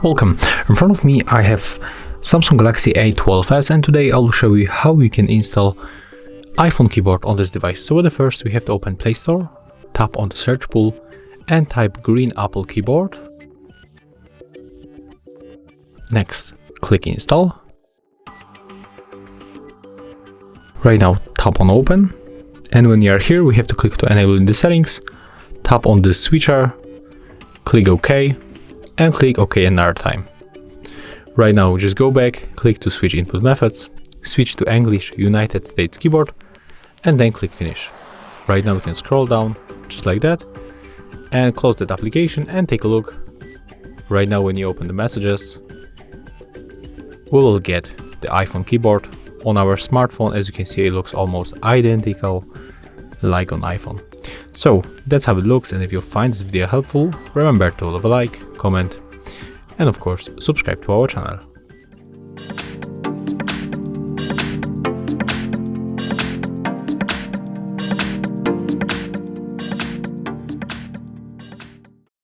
Welcome. In front of me I have Samsung Galaxy A12s, and today I'll show you how you can install iPhone keyboard on this device. So the first, we have to open Play Store, tap on the search pool and type green Apple keyboard. Next, click install. Right now tap on open, and when you are here we have to click to enable in the settings, tap on the switcher, click OK, and click OK another time. Right now just go back, click to switch input methods, switch to English United States keyboard, and then click finish. Right now we can scroll down just like that and close that application and take a look. Right now when you open the messages, we will get the iPhone keyboard on our smartphone. As you can see, it looks almost identical like on iPhone. So that's how it looks, and if you find this video helpful, remember to leave a like, comment, and of course subscribe to our channel.